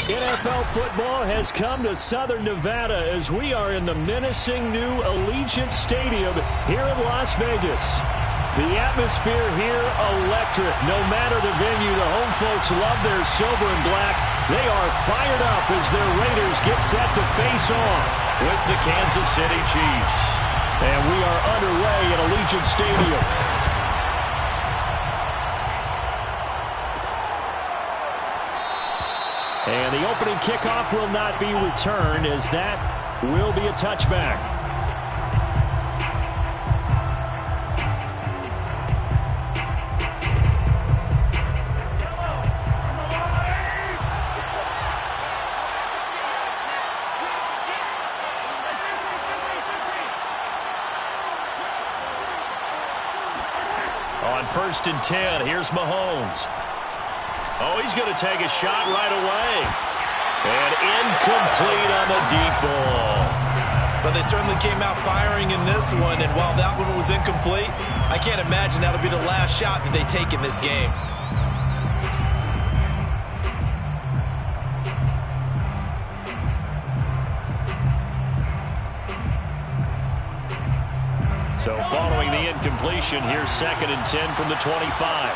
NFL football has come to Southern Nevada as we are in the menacing new Allegiant Stadium here in Las Vegas. The atmosphere here electric. No matter the venue, the home folks love their silver and black. They are fired up as their Raiders get set to face off with the Kansas City Chiefs. And we are underway at Allegiant Stadium. And the opening kickoff will not be returned, as that will be a touchback. On 1st and 10, here's Mahomes. Oh, he's going to take a shot right away. And incomplete on the deep ball. But they certainly came out firing in this one, and while that one was incomplete, I can't imagine that'll be the last shot that they take in this game. So following the incompletion, here's 2nd and 10 from the 25.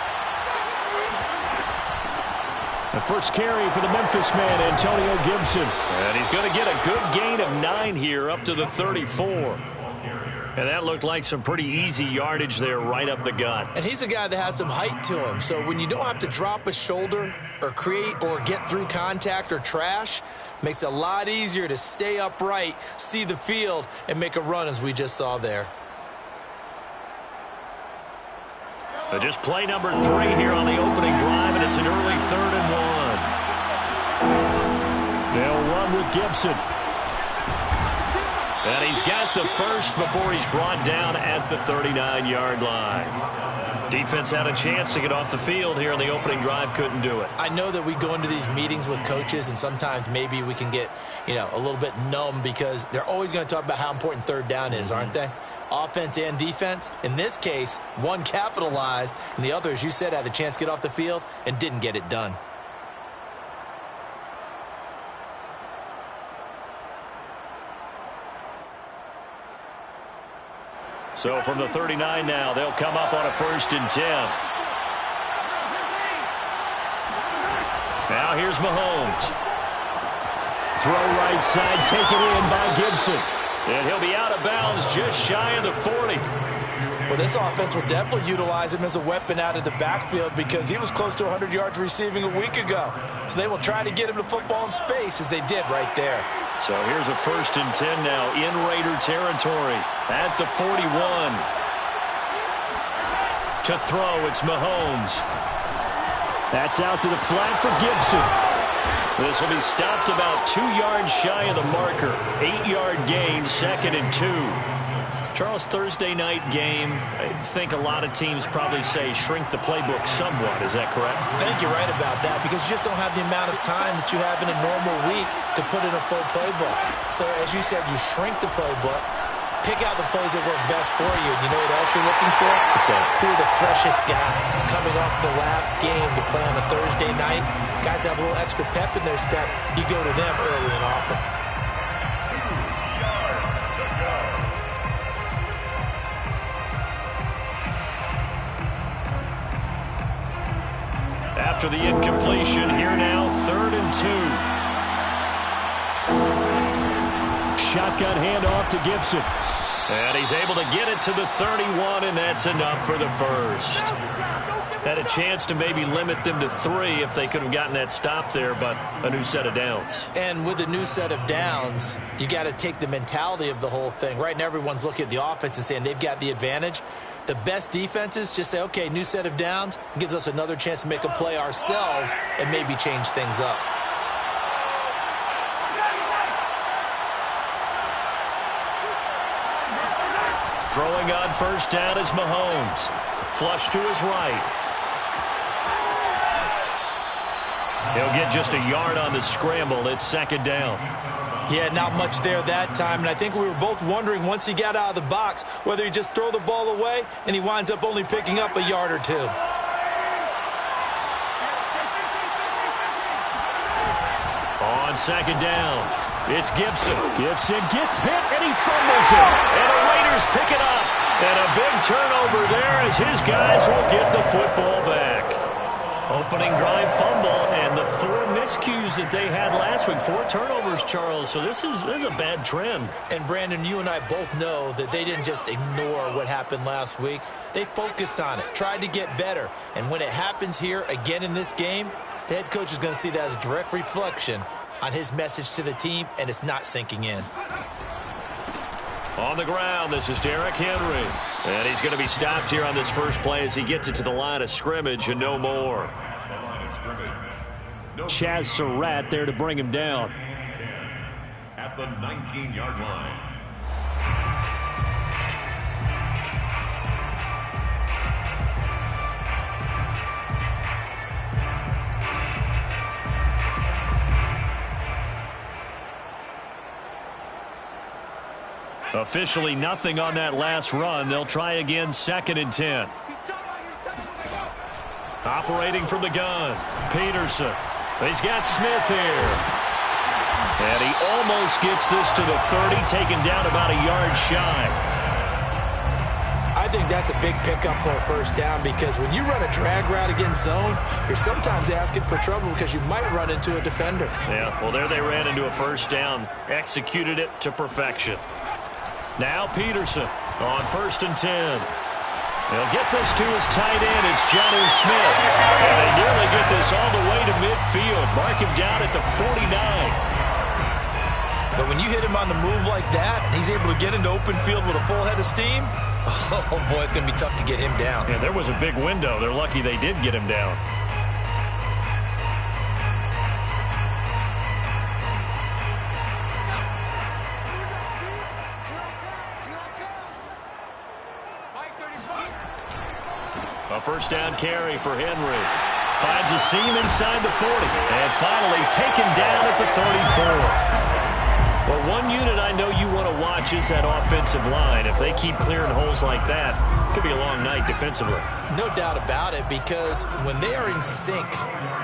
The first carry for the Memphis man, Antonio Gibson. And he's going to get a good gain of 9 here up to the 34. And that looked like some pretty easy yardage there right up the gut. And he's a guy that has some height to him. So when you don't have to drop a shoulder or create or get through contact or trash, makes it a lot easier to stay upright, see the field, and make a run as we just saw there. Just play number 3 here on the opening drive, and it's an early 3rd and 1. They'll run with Gibson. And he's got the first before he's brought down at the 39-yard line. Defense had a chance to get off the field here on the opening drive, couldn't do it. I know that we go into these meetings with coaches, and sometimes maybe we can get, a little bit numb because they're always going to talk about how important 3rd down is, aren't they? Offense and defense. In this case, one capitalized, and the other, as you said, had a chance to get off the field and didn't get it done. So from the 39 now, they'll come up on a 1st and 10. Now here's Mahomes. Throw right side, taken in by Gibson. And he'll be out of bounds just shy of the 40. Well, this offense will definitely utilize him as a weapon out of the backfield because he was close to 100 yards receiving a week ago. So they will try to get him the football in space as they did right there. So here's a 1st and 10 now in Raider territory at the 41. To throw, it's Mahomes. That's out to the flat for Gibson. This will be stopped about 2 yards shy of the marker. 8-yard gain, 2nd and 2. Charles, Thursday night game, I think a lot of teams probably say shrink the playbook somewhat. Is that correct? I think you're right about that because you just don't have the amount of time that you have in a normal week to put in a full playbook. So as you said, you shrink the playbook, pick out the plays that work best for you. And you know what else you're looking for? Who are the freshest guys coming off the last game to play on a Thursday night? Guys have a little extra pep in their step. You go to them early and often. After the incompletion, here now, 3rd and 2. Shotgun handoff to Gibson. And he's able to get it to the 31, and that's enough for the first. Had a chance to maybe limit them to 3 if they could have gotten that stop there, but a new set of downs. And with a new set of downs, you got to take the mentality of the whole thing. Right now, everyone's looking at the offense and saying they've got the advantage. The best defenses just say, okay, new set of downs. It gives us another chance to make a play ourselves and maybe change things up. Throwing on 1st down is Mahomes. Flush to his right. He'll get just a yard on the scramble. It's 2nd down. Yeah, not much there that time. And I think we were both wondering once he got out of the box whether he just throw the ball away and he winds up only picking up a yard or 2. On second down, it's Gibson. Gibson gets hit, and he fumbles it. And the Raiders pick it up. And a big turnover there as his guys will get the football back. Opening drive fumble, and the 4 miscues that they had last week. 4 turnovers, Charles. So this is a bad trend. And, Brandon, you and I both know that they didn't just ignore what happened last week. They focused on it, tried to get better. And when it happens here again in this game, the head coach is going to see that as a direct reflection on his message to the team, and it's not sinking in. On the ground, this is Derrick Henry. And he's going to be stopped here on this first play as he gets it to the line of scrimmage and no more. Chaz Surratt there to bring him down. At the 19-yard line. Officially nothing on that last run. They'll try again, 2nd and 10. Operating from the gun, Peterson. He's got Smith here. And he almost gets this to the 30, taken down about a yard shy. I think that's a big pickup for a first down because when you run a drag route against zone, you're sometimes asking for trouble because you might run into a defender. Yeah, well, there they ran into a first down. Executed it to perfection. Now Peterson on 1st and 10. They'll get this to his tight end. It's Jonnu Smith. And they nearly get this all the way to midfield. Mark him down at the 49. But when you hit him on the move like that, and he's able to get into open field with a full head of steam, oh, boy, it's going to be tough to get him down. Yeah, there was a big window. They're lucky they did get him down. A first down carry for Henry. Finds a seam inside the 40. And finally taken down at the 34. Well, one unit I know you want to watch is that offensive line. If they keep clearing holes like that, it could be a long night defensively. No doubt about it, because when they are in sync,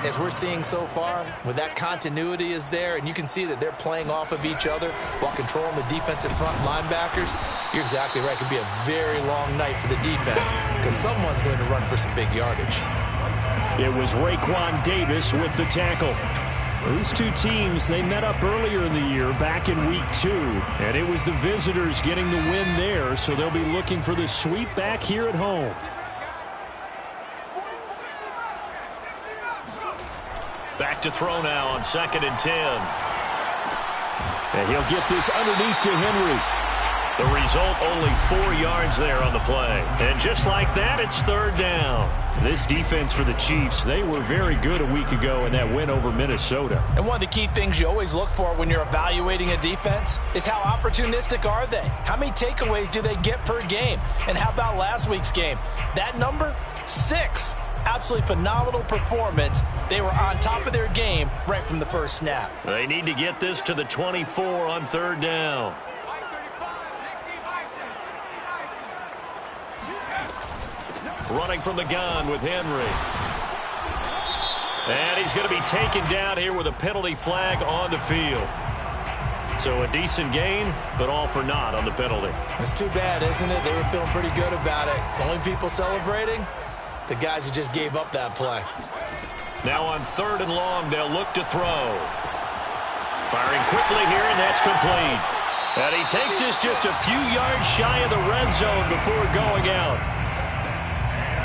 as we're seeing so far, when that continuity is there, and you can see that they're playing off of each other while controlling the defensive front linebackers, you're exactly right. It could be a very long night for the defense because someone's going to run for some big yardage. It was Raekwon Davis with the tackle. These two teams, they met up earlier in the year back in week 2, and it was the visitors getting the win there, so they'll be looking for the sweep back here at home. Back to throw now on 2nd and 10. And he'll get this underneath to Henry. The result, only 4 yards there on the play. And just like that, it's 3rd down. This defense for the Chiefs, they were very good a week ago in that win over Minnesota. And one of the key things you always look for when you're evaluating a defense is how opportunistic are they? How many takeaways do they get per game? And how about last week's game? That number, 6. Absolutely phenomenal performance. They were on top of their game right from the first snap. They need to get this to the 24 on 3rd down. Running from the gun with Henry. And he's going to be taken down here with a penalty flag on the field. So a decent gain, but all for naught on the penalty. It's too bad, isn't it? They were feeling pretty good about it. The only people celebrating, the guys who just gave up that play. Now on 3rd and long, they'll look to throw. Firing quickly here, and that's complete. And he takes this just a few yards shy of the red zone before going out.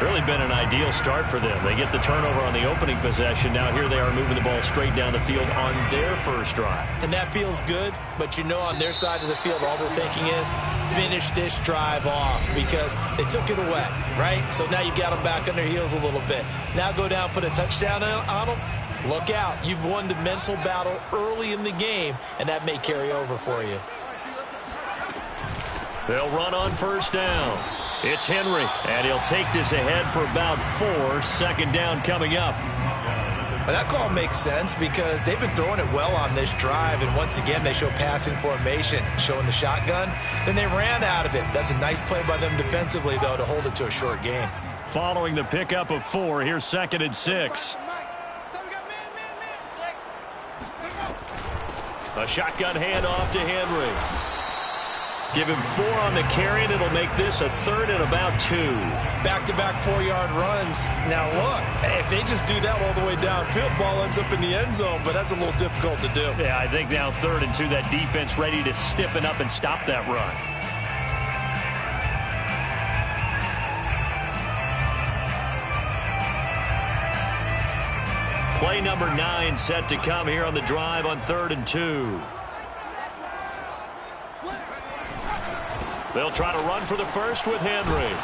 Really been an ideal start for them. They get the turnover on the opening possession. Now here they are moving the ball straight down the field on their first drive. And that feels good, but you know on their side of the field all they're thinking is finish this drive off because they took it away, right? So now you've got them back on their heels a little bit. Now go down, put a touchdown on them. Look out. You've won the mental battle early in the game, and that may carry over for you. They'll run on 1st down. It's Henry, and he'll take this ahead for about 4. 2nd down coming up. Well, that call makes sense because they've been throwing it well on this drive, and once again they show passing formation, showing the shotgun. Then they ran out of it. That's a nice play by them defensively, though, to hold it to a short game. Following the pickup of 4, here's 2nd and 6. A shotgun handoff to Henry. Give him 4 on the carry, and it'll make this a 3rd and about 2. Back-to-back 4-yard runs. Now, look, if they just do that all the way downfield, ball ends up in the end zone, but that's a little difficult to do. Yeah, I think now 3rd and 2, that defense ready to stiffen up and stop that run. Play number 9 set to come here on the drive on 3rd and 2. They'll try to run for the first with Henry.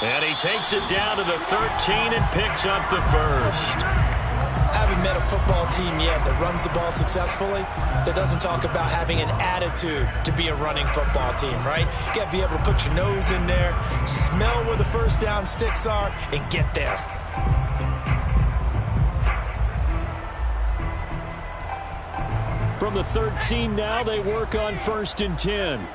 And he takes it down to the 13 and picks up the first. I haven't met a football team yet that runs the ball successfully that doesn't talk about having an attitude to be a running football team, right? You got to be able to put your nose in there, smell where the first down sticks are, and get there. From the 13 now, they work on 1st and 10.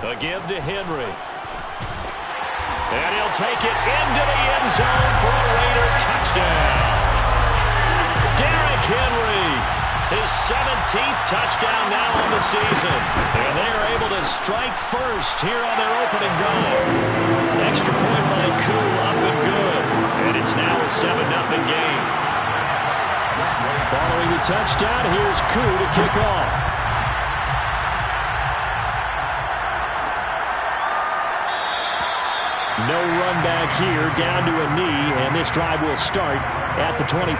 A give to Henry. And he'll take it into the end zone for a Raider touchdown. Derrick Henry, his 17th touchdown now on the season. And they are able to strike first here on their opening drive. Extra point by Koo, up and good. And it's now a 7-0 game. Following the touchdown, here's Koo to kick off. No run back here, down to a knee, and this drive will start at the 25.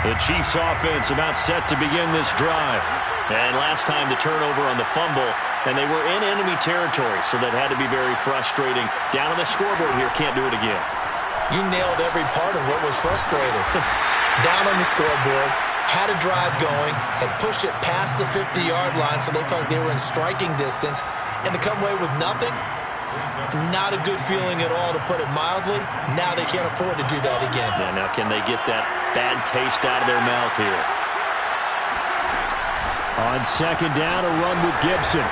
The Chiefs offense about set to begin this drive. And last time the turnover on the fumble, and they were in enemy territory, so that had to be very frustrating. Down on the scoreboard here, can't do it again. You nailed every part of what was frustrating. Down on the scoreboard, had a drive going, and pushed it past the 50-yard line so they felt like they were in striking distance, and to come away with nothing, not a good feeling at all, to put it mildly. Now they can't afford to do that again. Yeah, now can they get that bad taste out of their mouth here? On 2nd down, a run with Gibson.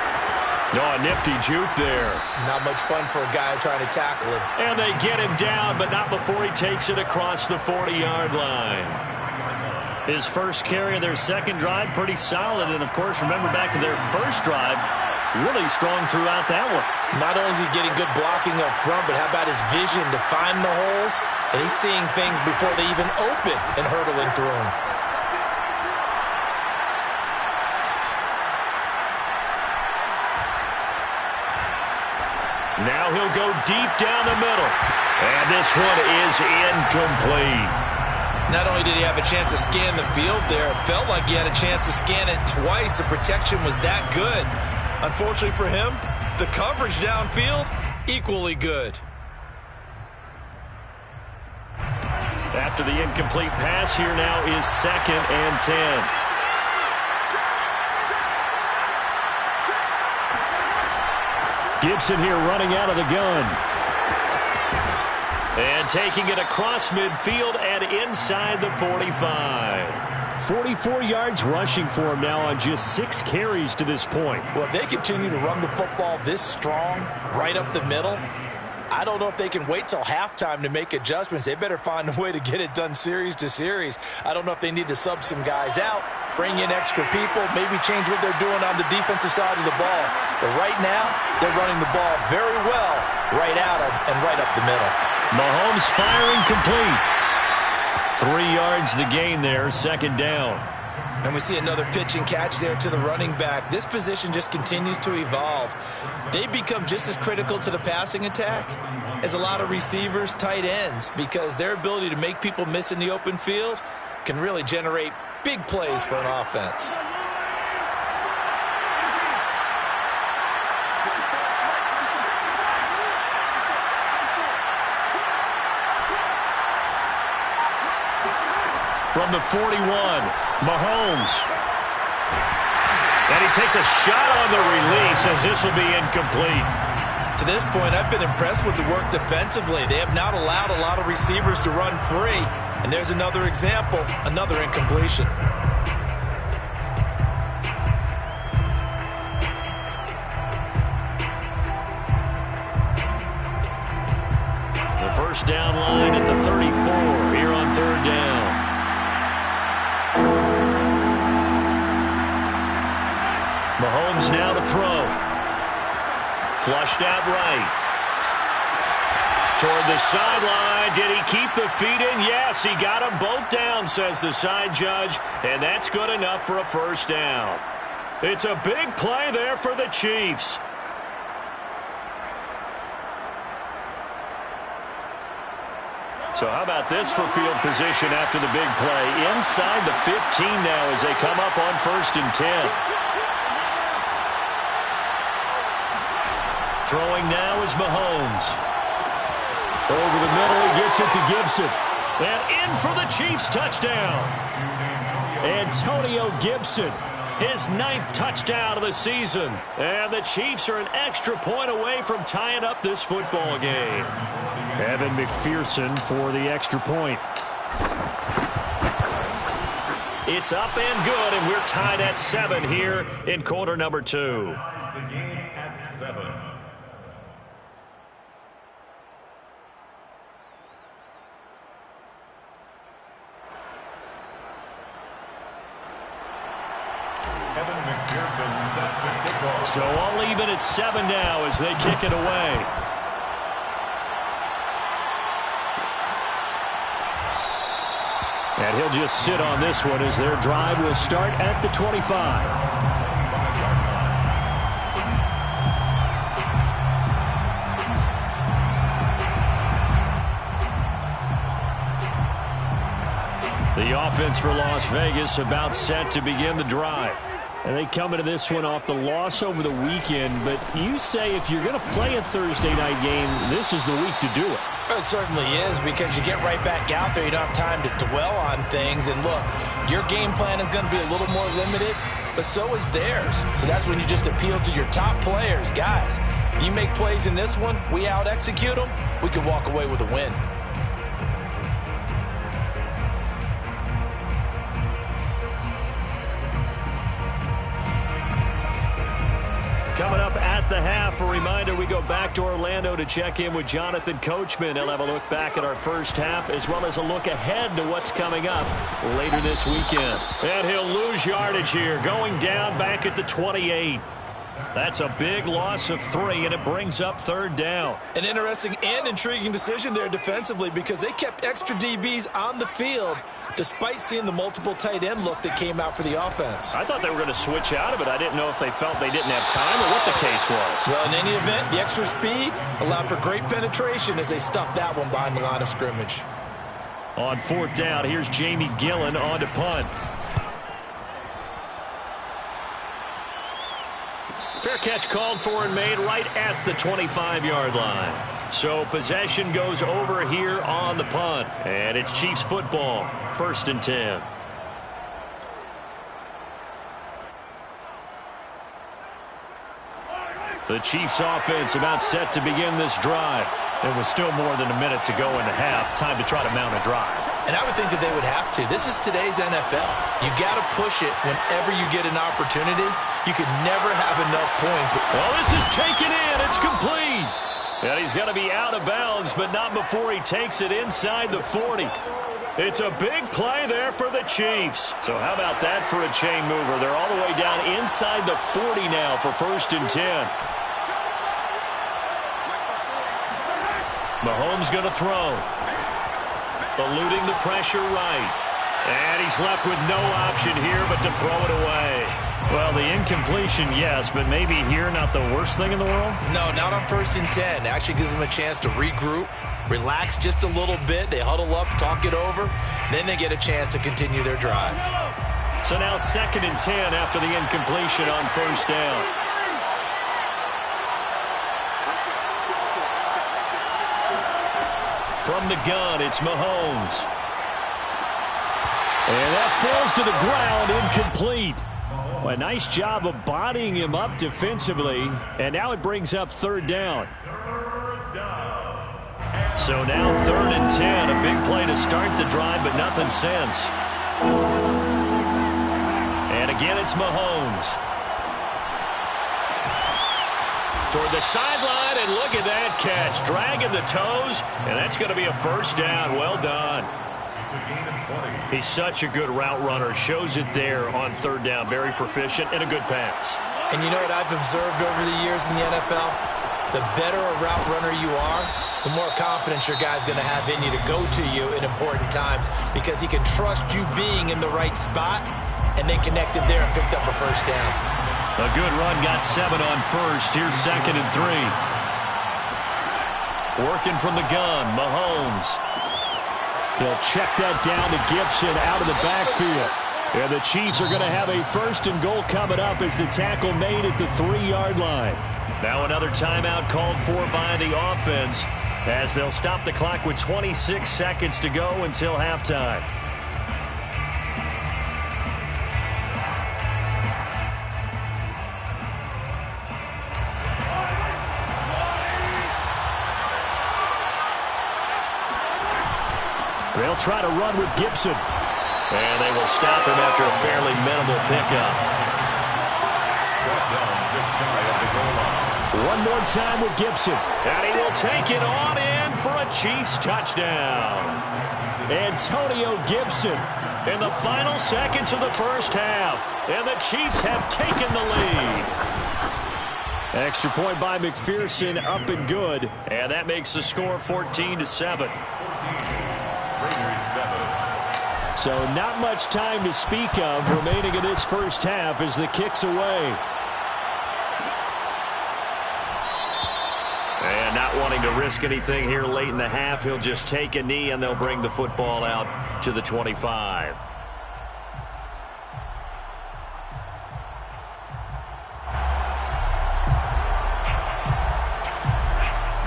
Oh, a nifty juke there. Not much fun for a guy trying to tackle him. And they get him down, but not before he takes it across the 40-yard line. His first carry of their second drive, pretty solid. And, of course, remember back to their first drive, really strong throughout that one. Not only is he getting good blocking up front, but how about his vision to find the holes? And he's seeing things before they even open and hurtling through them. Now he'll go deep down the middle. And this one is incomplete. Not only did he have a chance to scan the field there, it felt like he had a chance to scan it twice. The protection was that good. Unfortunately for him, the coverage downfield, equally good. After the incomplete pass, here now is 2nd and 10. Gibson here running out of the gun. And taking it across midfield and inside the 45. 44 yards rushing for him now on just 6 carries to this point. Well, if they continue to run the football this strong, right up the middle, I don't know if they can wait till halftime to make adjustments. They better find a way to get it done series to series. I don't know if they need to sub some guys out, bring in extra people, maybe change what they're doing on the defensive side of the ball. But right now, they're running the ball very well right at them and right up the middle. Mahomes firing complete. 3 yards the gain there, 2nd down. And we see another pitch and catch there to the running back. This position just continues to evolve. They become just as critical to the passing attack as a lot of receivers, tight ends, because their ability to make people miss in the open field can really generate big plays for an offense. From the 41, Mahomes. And he takes a shot on the release as this will be incomplete. To this point, I've been impressed with the work defensively. They have not allowed a lot of receivers to run free. And there's another example, another incompletion. The first down line at the 34 here on third down. Mahomes now to throw. Flushed out right. Toward the sideline. Did he keep the feet in? Yes, he got them both down, says the side judge. And that's good enough for a first down. It's a big play there for the Chiefs. So how about this for field position after the big play? Inside the 15 now as they come up on 1st and 10. Throwing now is Mahomes. Over the middle, he gets it to Gibson. And in for the Chiefs touchdown. Antonio Gibson, his 9th touchdown of the season. And the Chiefs are an extra point away from tying up this football game. Evan McPherson for the extra point. It's up and good, and we're tied at 7 here in quarter number 2. The game at 7. Evan McPherson set to kick off. So all even at 7 now as they kick it away. And he'll just sit on this one as their drive will start at the 25. The offense for Las Vegas about set to begin the drive. And they come into this one off the loss over the weekend. But you say if you're going to play a Thursday night game, this is the week to do it. It certainly is, because you get right back out there. You don't have time to dwell on things. And look, your game plan is going to be a little more limited, but so is theirs. So that's when you just appeal to your top players. Guys, you make plays in this one, we out-execute them, we can walk away with a win. Coming up at the half, a reminder, we go back to Orlando to check in with Jonathan Coachman. He'll have a look back at our first half as well as a look ahead to what's coming up later this weekend. And he'll lose yardage here, going down back at the 28. That's a big loss of 3, and it brings up 3rd down. An interesting and intriguing decision there defensively, because they kept extra DBs on the field despite seeing the multiple tight end look that came out for the offense. I thought they were going to switch out of it. I didn't know if they felt they didn't have time or what the case was. Well, in any event, the extra speed allowed for great penetration as they stuffed that one behind the line of scrimmage. On 4th down, here's Jamie Gillen on to punt. Fair catch called for and made right at the 25-yard line. So possession goes over here on the punt. And it's Chiefs football, 1st and 10. The Chiefs offense about set to begin this drive. There was still more than a minute to go in the half. Time to try to mount a drive. And I would think that they would have to. This is today's NFL. You got to push it whenever you get an opportunity. You could never have enough points. Well, this is taken in. It's complete. And he's going to be out of bounds, but not before he takes it inside the 40. It's a big play there for the Chiefs. So how about that for a chain mover? They're all the way down inside the 40 now for 1st and 10. Mahomes going to throw. Eluding the pressure right. And he's left with no option here but to throw it away. Well, the incompletion, yes, but maybe here not the worst thing in the world? No, not on 1st and 10. It actually gives them a chance to regroup, relax just a little bit. They huddle up, talk it over. Then they get a chance to continue their drive. So now 2nd and 10 after the incompletion on 1st down. From the gun, it's Mahomes. And that falls to the ground, incomplete. Well, a nice job of bodying him up defensively. And now it brings up 3rd down. So now 3rd and 10. A big play to start the drive, but nothing since. And again, it's Mahomes. Toward the sideline, and look at that catch. Dragging the toes, and that's going to be a first down. Well done. It's a gain of 20. He's such a good route runner. Shows it there on 3rd down. Very proficient and a good pass. And you know what I've observed over the years in the NFL? The better a route runner you are, the more confidence your guy's going to have in you to go to you in important times because he can trust you being in the right spot, and they connected there and picked up a first down. A good run, got 7 on first. Here's 2nd and 3. Working from the gun, Mahomes. He'll check that down to Gibson out of the backfield. And the Chiefs are going to have a 1st and goal coming up as the tackle made at the 3-yard line. Now another timeout called for by the offense as they'll stop the clock with 26 seconds to go until halftime. They'll try to run with Gibson. And they will stop him after a fairly minimal pickup. One more time with Gibson. And he will take it on in for a Chiefs touchdown. Antonio Gibson in the final seconds of the first half. And the Chiefs have taken the lead. Extra point by McPherson, up and good. And that makes the score 14-7. So not much time to speak of remaining in this first half as the kick's away. And not wanting to risk anything here late in the half, he'll just take a knee and they'll bring the football out to the 25.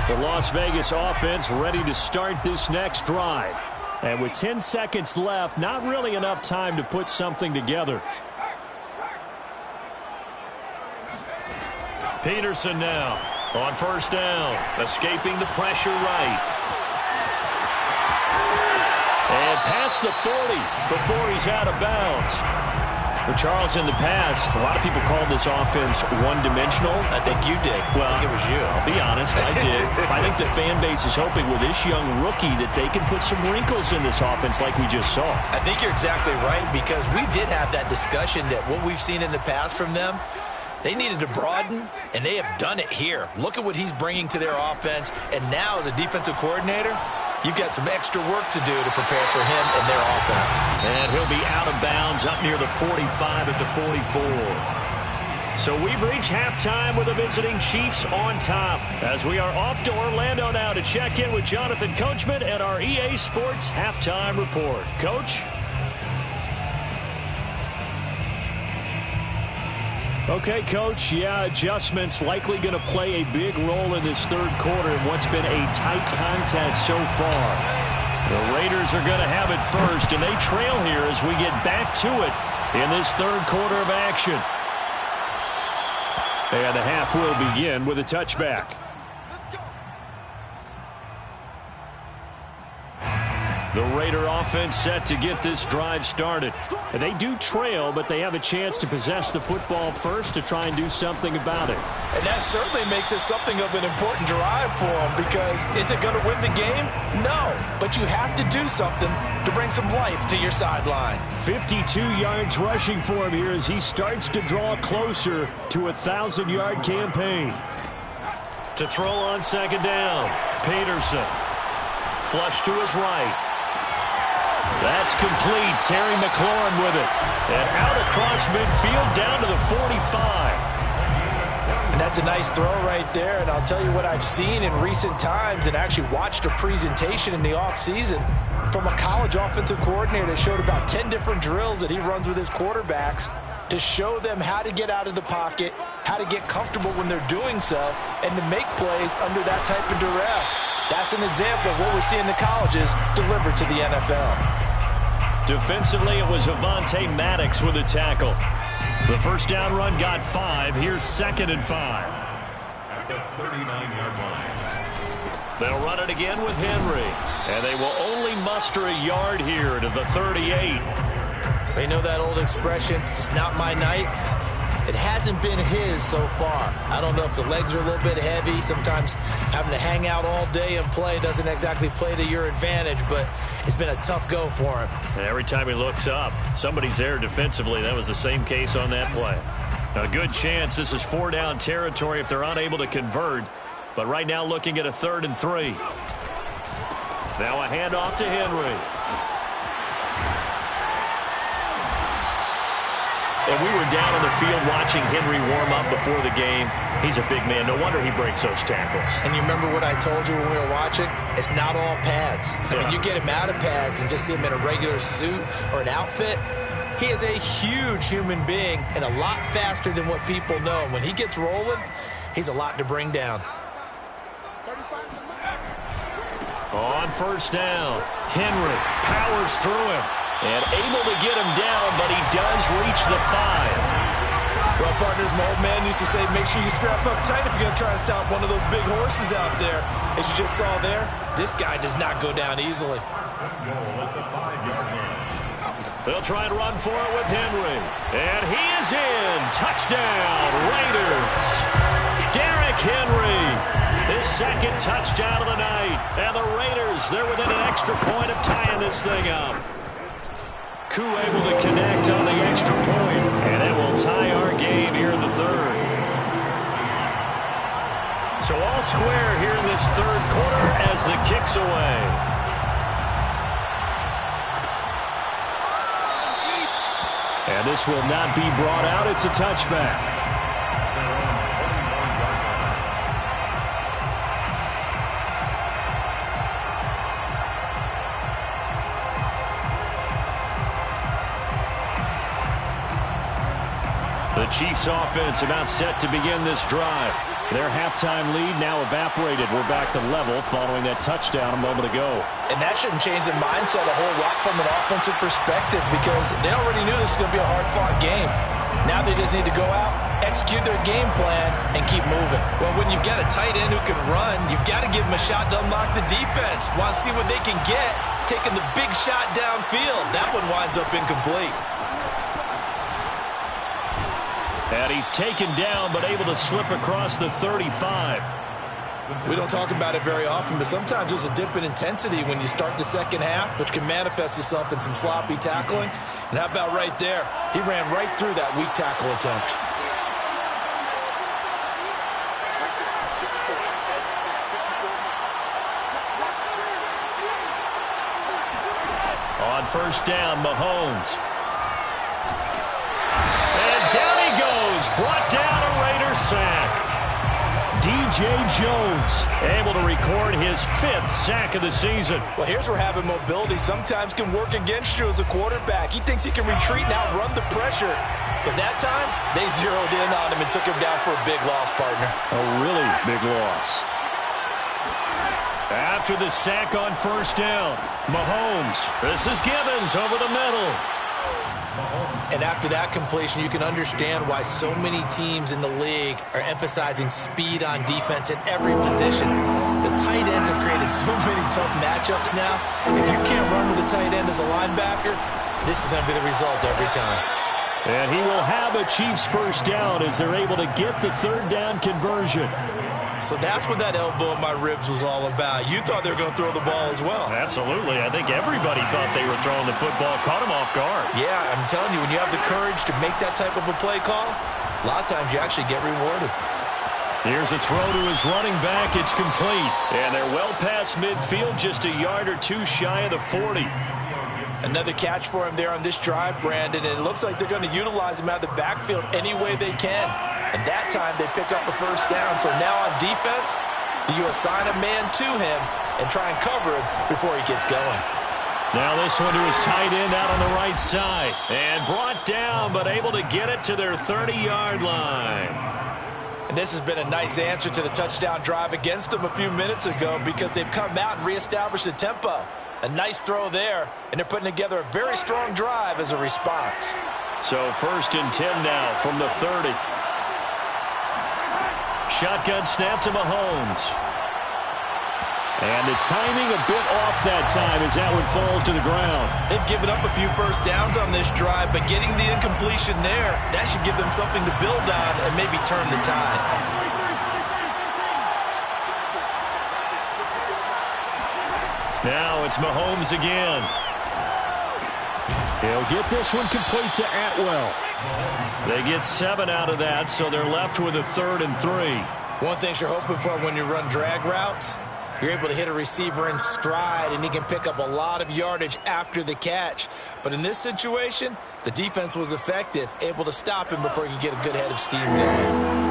The Las Vegas offense ready to start this next drive. And with 10 seconds left, not really enough time to put something together. Peterson now on 1st down, escaping the pressure right. And past the 40 before he's out of bounds. Well, Charles, in the past, a lot of people called this offense one-dimensional. I think you did. Well, I think it was you. I'll be honest, I did. I think the fan base is hoping with this young rookie that they can put some wrinkles in this offense like we just saw. I think you're exactly right because we did have that discussion that what we've seen in the past from them, they needed to broaden, and they have done it here. Look at what he's bringing to their offense, and now as a defensive coordinator, you've got some extra work to do to prepare for him and their offense. And he'll be out of bounds up near the 45 at the 44. So we've reached halftime with the visiting Chiefs on top as we are off to Orlando now to check in with Jonathan Coachman and our EA Sports Halftime Report. Coach? Okay, Coach, yeah, adjustments likely going to play a big role in this 3rd quarter in what's been a tight contest so far. The Raiders are going to have it first, and they trail here as we get back to it in this 3rd quarter of action. And the half will begin with a touchback. The Raider offense set to get this drive started. And they do trail, but they have a chance to possess the football first to try and do something about it. And that certainly makes it something of an important drive for them because is it going to win the game? No, but you have to do something to bring some life to your sideline. 52 yards rushing for him here as he starts to draw closer to a 1,000-yard campaign. To throw on 2nd down, Peterson. Flush to his right. That's complete. Terry McLaurin with it. And out across midfield down to the 45. And that's a nice throw right there. And I'll tell you what I've seen in recent times and actually watched a presentation in the offseason from a college offensive coordinator that showed about 10 different drills that he runs with his quarterbacks to show them how to get out of the pocket, how to get comfortable when they're doing so, and to make plays under that type of duress. That's an example of what we're seeing in the colleges delivered to the NFL. Defensively, it was Avonte Maddox with a tackle. The 1st down run got 5. Here's 2nd and 5. At the 39-yard line. They'll run it again with Henry. And they will only muster a yard here to the 38. They know that old expression, it's not my night. It hasn't been his so far. I don't know if the legs are a little bit heavy. Sometimes having to hang out all day and play doesn't exactly play to your advantage, but it's been a tough go for him. And every time he looks up, somebody's there defensively. That was the same case on that play. A good chance this is 4-down territory if they're unable to convert. But right now looking at a 3rd and 3. Now a handoff to Henry. And we were down on the field watching Henry warm up before the game. He's a big man. No wonder he breaks those tackles. And you remember what I told you when we were watching? It's not all pads. I mean, you get him out of pads and just see him in a regular suit or an outfit. He is a huge human being and a lot faster than what people know. When he gets rolling, he's a lot to bring down. On 1st down, Henry powers through him. And able to get him down, but he does reach the 5. Well, partners, my old man used to say, make sure you strap up tight if you're going to try and stop one of those big horses out there. As you just saw there, this guy does not go down easily. They'll try and run for it with Henry. And he is in. Touchdown, Raiders. Derrick Henry, his 2nd touchdown of the night. And the Raiders, they're within an extra point of tying this thing up. Koo able to connect on the extra point, and it will tie our game here in the 3rd. So all square here in this 3rd quarter as the kick's away. And this will not be brought out. It's a touchback. The Chiefs offense about set to begin this drive. Their halftime lead now evaporated. We're back to level following that touchdown a moment ago. And that shouldn't change the mindset a whole lot from an offensive perspective because they already knew this was going to be a hard-fought game. Now they just need to go out, execute their game plan, and keep moving. Well, when you've got a tight end who can run, you've got to give him a shot to unlock the defense. Want to see what they can get, taking the big shot downfield. That one winds up incomplete. And he's taken down, but able to slip across the 35. We don't talk about it very often, but sometimes there's a dip in intensity when you start the 2nd half, which can manifest itself in some sloppy tackling. And how about right there? He ran right through that weak tackle attempt. On 1st down, Mahomes. And down he goes. Brought down a Raider sack. DJ Jones able to record his 5th sack of the season. Well, here's where having mobility sometimes can work against you as a quarterback. He thinks he can retreat and outrun the pressure. But that time, they zeroed in on him and took him down for a big loss, partner. A really big loss. After the sack on 1st down, Mahomes. This is Gibbons over the middle. And after that completion, you can understand why so many teams in the league are emphasizing speed on defense at every position. The tight ends have created so many tough matchups now. If you can't run with a tight end as a linebacker, this is going to be the result every time. And he will have a Chiefs 1st down as they're able to get the 3rd down conversion. So that's what that elbow in my ribs was all about. You thought they were going to throw the ball as well. Absolutely. I think everybody thought they were throwing the football. Caught him off guard. Yeah, I'm telling you, when you have the courage to make that type of a play call, a lot of times you actually get rewarded. Here's a throw to his running back. It's complete. And they're well past midfield, just a yard or two shy of the 40. Another catch for him there on this drive, Brandon, and it looks like they're going to utilize him out of the backfield any way they can. And that time they pick up a 1st down. So now on defense, do you assign a man to him and try and cover him before he gets going? Now this one to his tight end out on the right side. And brought down, but able to get it to their 30-yard line. And this has been a nice answer to the touchdown drive against them a few minutes ago because they've come out and reestablished the tempo. A nice throw there, and they're putting together a very strong drive as a response. So 1st and 10 now from the 30. Shotgun snap to Mahomes. And the timing a bit off that time as that one falls to the ground. They've given up a few first downs on this drive, but getting the incompletion there, that should give them something to build on and maybe turn the tide. Now it's Mahomes again. He'll get this one complete to Atwell. They get 7 out of that, so they're left with a 3rd and 3. One thing you're hoping for when you run drag routes, you're able to hit a receiver in stride, and he can pick up a lot of yardage after the catch. But in this situation, the defense was effective, able to stop him before he could get a good head of steam going.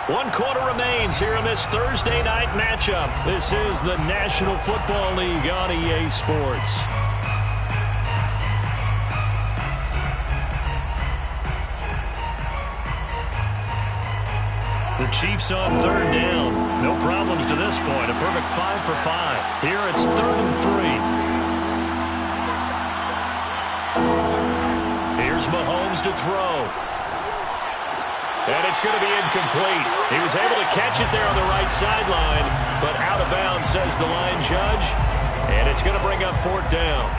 One quarter remains here in this Thursday night matchup. This is the National Football League on EA Sports. The Chiefs on 3rd down. No problems to this point. A perfect 5 for 5. Here it's 3rd and 3. Here's Mahomes to throw. And it's going to be incomplete. He was able to catch it there on the right sideline, but out of bounds, says the line judge. And it's going to bring up 4th down.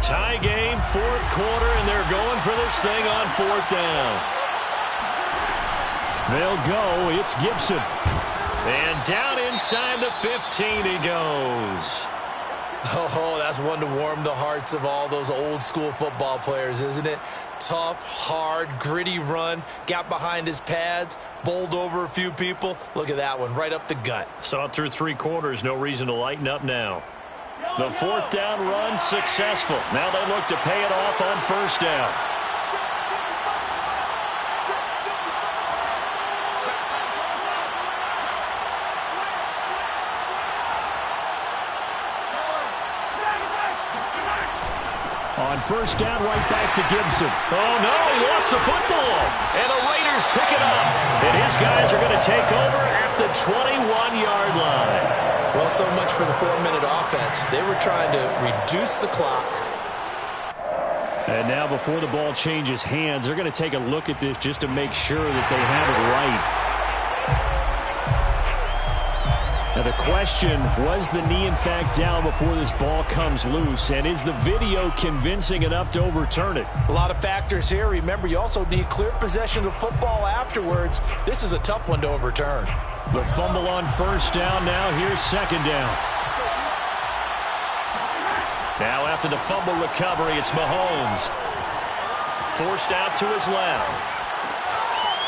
Tie game, 4th quarter, and they're going for this thing on 4th down. They'll go. It's Gibson. And down inside the 15 he goes. Oh, that's one to warm the hearts of all those old school football players, isn't it? Tough, hard, gritty run. Got behind his pads, bowled over a few people. Look at that one, right up the gut. Saw it through 3 quarters. No reason to lighten up now. The 4th down run successful. Now they look to pay it off on 1st down. On 1st down, right back to Gibson. Oh, no, he lost the football. And the Raiders pick it up. And his guys are going to take over at the 21-yard line. Well, so much for the 4-minute offense. They were trying to reduce the clock. And now before the ball changes hands, they're going to take a look at this just to make sure that they have it right. Now the question, was the knee in fact down before this ball comes loose? And is the video convincing enough to overturn it? A lot of factors here. Remember, you also need clear possession of football afterwards. This is a tough one to overturn. The fumble on 1st down. Now here's 2nd down. Now after the fumble recovery, it's Mahomes. Forced out to his left.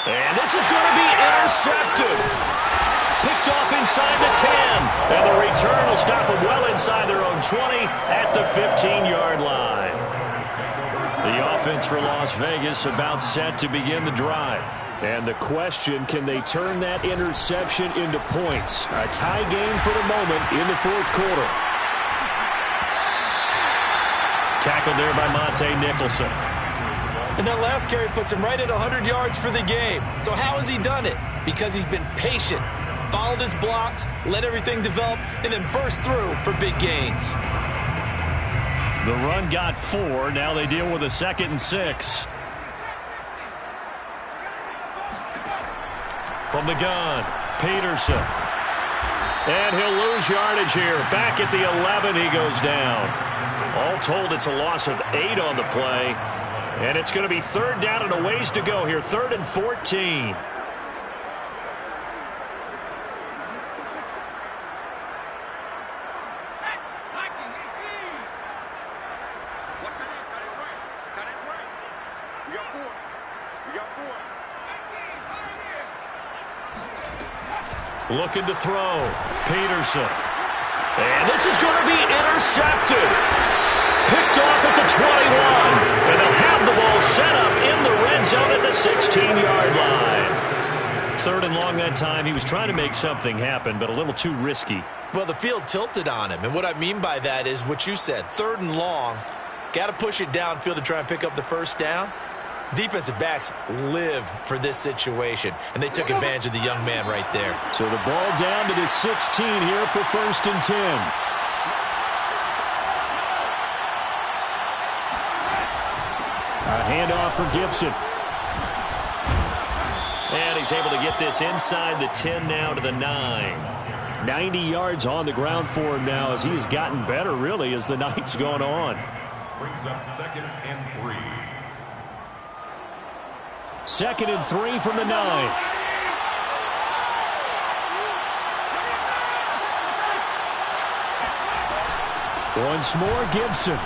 And this is going to be intercepted. Picked off inside the 10. And the return will stop them well inside their own 20 at the 15-yard line. The offense for Las Vegas about set to begin the drive. And the question, can they turn that interception into points? A tie game for the moment in the 4th quarter. Tackled there by Monte Nicholson. And that last carry puts him right at 100 yards for the game. So how has he done it? Because he's been patient, followed his blocks, let everything develop, and then burst through for big gains. The run got 4. Now they deal with a 2nd and 6. From the gun, Peterson. And he'll lose yardage here. Back at the 11, he goes down. All told, it's a loss of 8 on the play. And it's going to be 3rd down and a ways to go here. 3rd and 14. Looking to throw. Peterson. And this is going to be intercepted. Picked off at the 21. And they'll have the ball set up in the red zone at the 16-yard line. 3rd and long that time. He was trying to make something happen, but a little too risky. Well, the field tilted on him. And what I mean by that is what you said. 3rd and long. Got to push it downfield to try and pick up the first down. Defensive backs live for this situation, and they took advantage of the young man right there. So the ball down to the 16 here for 1st and 10. A handoff for Gibson. And he's able to get this inside the 10 now to the 9. 90 yards on the ground for him now as he has gotten better, really, as the night's gone on. Brings up 2nd and 3. 2nd and 3 from the 9. Once more, Gibson.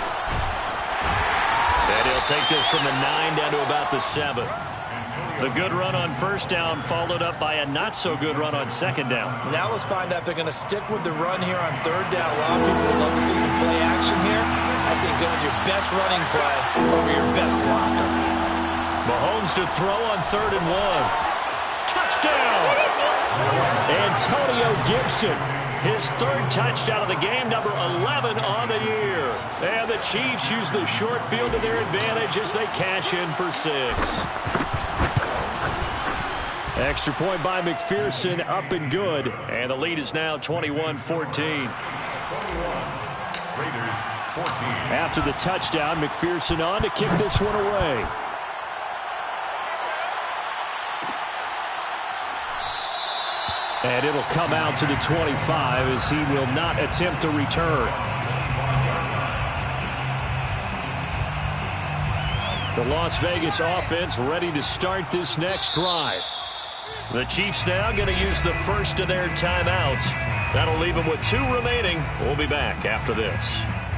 And he'll take this from the 9 down to about the 7. The good run on 1st down followed up by a not-so-good run on 2nd down. Now let's find out if they're going to stick with the run here on 3rd down. A lot of people would love to see some play action here. I say go with your best running play over your best blocker. Mahomes to throw on 3rd and 1. Touchdown! Antonio Gibson, his 3rd touchdown of the game, number 11 on the year. And the Chiefs use the short field to their advantage as they cash in for 6. Extra point by McPherson, up and good. And the lead is now 21-14. 21. Raiders 14. After the touchdown, McPherson on to kick this one away. And it'll come out to the 25 as he will not attempt a return. The Las Vegas offense ready to start this next drive. The Chiefs now going to use the first of their timeouts. That'll leave them with 2 remaining. We'll be back after this.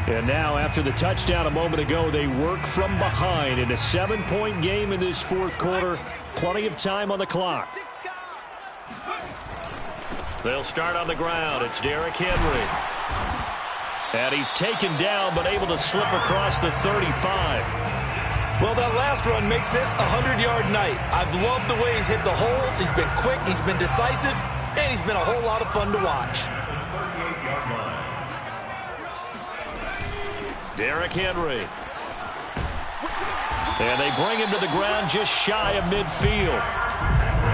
And now, after the touchdown a moment ago, they work from behind in a 7-point game in this 4th quarter. Plenty of time on the clock. They'll start on the ground. It's Derrick Henry. And he's taken down, but able to slip across the 35. Well, that last run makes this a 100-yard night. I've loved the way he's hit the holes. He's been quick, he's been decisive, and he's been a whole lot of fun to watch. Derrick Henry. And they bring him to the ground just shy of midfield.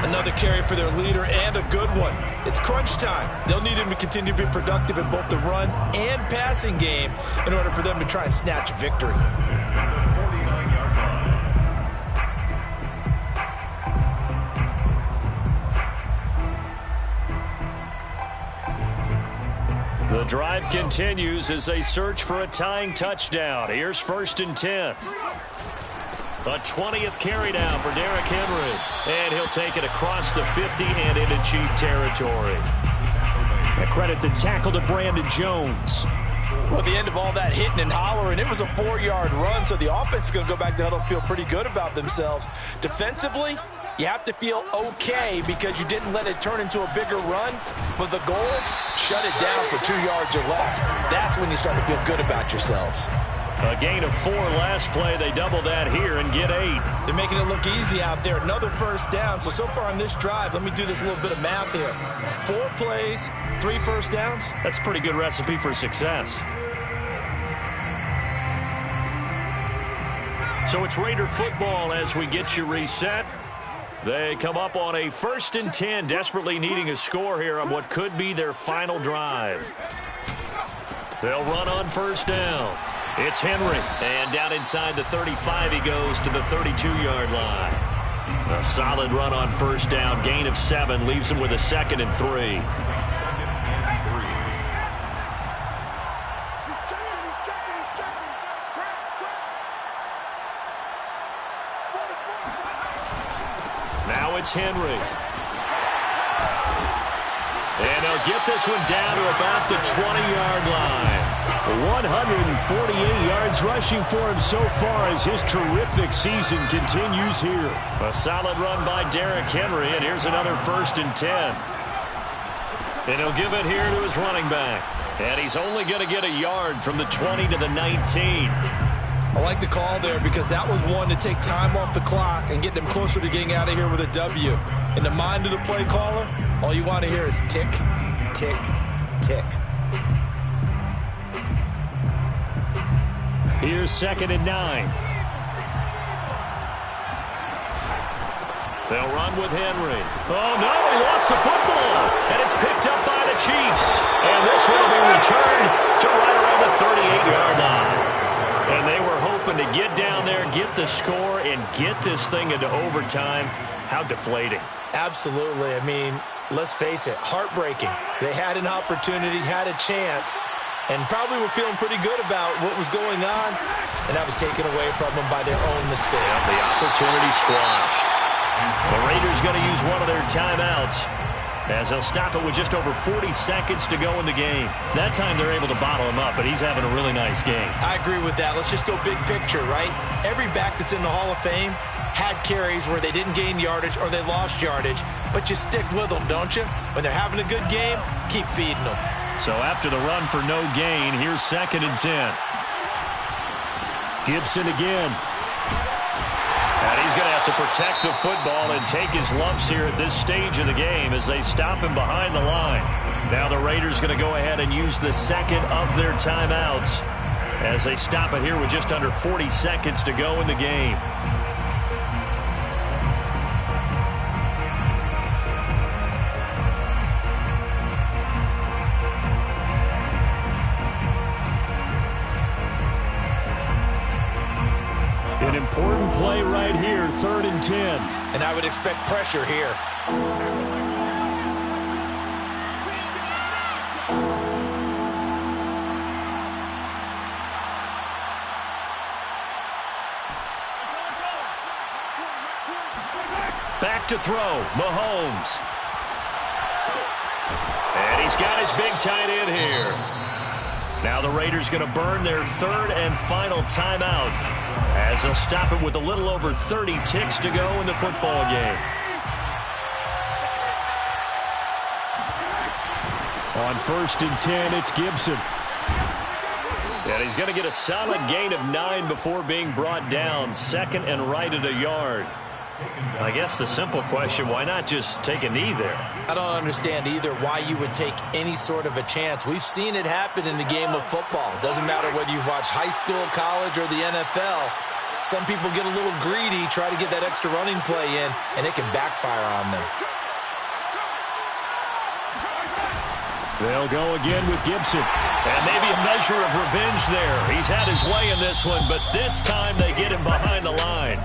Another carry for their leader, and a good one. It's crunch time. They'll need him to continue to be productive in both the run and passing game in order for them to try and snatch a victory. The drive continues as they search for a tying touchdown. Here's 1st and 10. A 20th carry down for Derrick Henry. And he'll take it across the 50 and into Chief territory. A credit the tackle to Brandon Jones. Well, at the end of all that hitting and hollering, it was a 4-yard run, so the offense is going to go back to huddle and feel pretty good about themselves. Defensively, you have to feel okay because you didn't let it turn into a bigger run, but the goal, shut it down for 2 yards or less. That's when you start to feel good about yourselves. A gain of 4 last play. They double that here and get 8. They're making it look easy out there. Another 1st down. So far on this drive, let me do this little bit of math here. 4 plays, 3 1st downs. That's a pretty good recipe for success. So it's Raider football as we get you reset. They come up on a 1st and 10, desperately needing a score here on what could be their final drive. They'll run on 1st down. It's Henry, and down inside the 35 he goes to the 32-yard line. A solid run on 1st down, gain of 7, leaves him with a 2nd and 3. Now it's Henry. And they'll get this one down to about the 20-yard line. 148 yards rushing for him so far as his terrific season continues here. A solid run by Derrick Henry, and here's another 1st and 10. And he'll give it here to his running back. And he's only going to get a yard from the 20 to the 19. I like the call there because that was one to take time off the clock and get them closer to getting out of here with a W. In the mind of the play caller, all you want to hear is tick, tick, tick. Here's 2nd and 9. They'll run with Henry. Oh, no, he lost the football. And it's picked up by the Chiefs. And this one will be returned to right around the 38-yard line. And they were hoping to get down there, get the score, and get this thing into overtime. How deflating. Absolutely. I mean, let's face it, heartbreaking. They had an opportunity, had a chance, and probably were feeling pretty good about what was going on, and that was taken away from them by their own mistake. Yeah, the opportunity squashed. The Raiders going to use one of their timeouts as they'll stop it with just over 40 seconds to go in the game. That time they're able to bottle him up, but he's having a really nice game. I agree with that. Let's just go big picture, right? Every back that's in the Hall of Fame had carries where they didn't gain yardage or they lost yardage, but you stick with them, don't you? When they're having a good game, keep feeding them. So after the run for no gain, here's 2nd and 10. Gibson again. And he's going to have to protect the football and take his lumps here at this stage of the game as they stop him behind the line. Now the Raiders going to go ahead and use the second of their timeouts as they stop it here with just under 40 seconds to go in the game. An important play right here, 3rd and 10. And I would expect pressure here. Back to throw, Mahomes. And he's got his big tight end here. Now the Raiders going to burn their 3rd and final timeout as they'll stop it with a little over 30 ticks to go in the football game. On 1st and 10, it's Gibson. And he's going to get a solid gain of 9 before being brought down. 2nd and right at a yard. I guess the simple question, why not just take a knee there? I don't understand either why you would take any sort of a chance. We've seen it happen in the game of football. Doesn't matter whether you've watched high school, college, or the NFL. Some people get a little greedy, try to get that extra running play in, and it can backfire on them. They'll go again with Gibson. And maybe a measure of revenge there. He's had his way in this one, but this time they get him behind the line.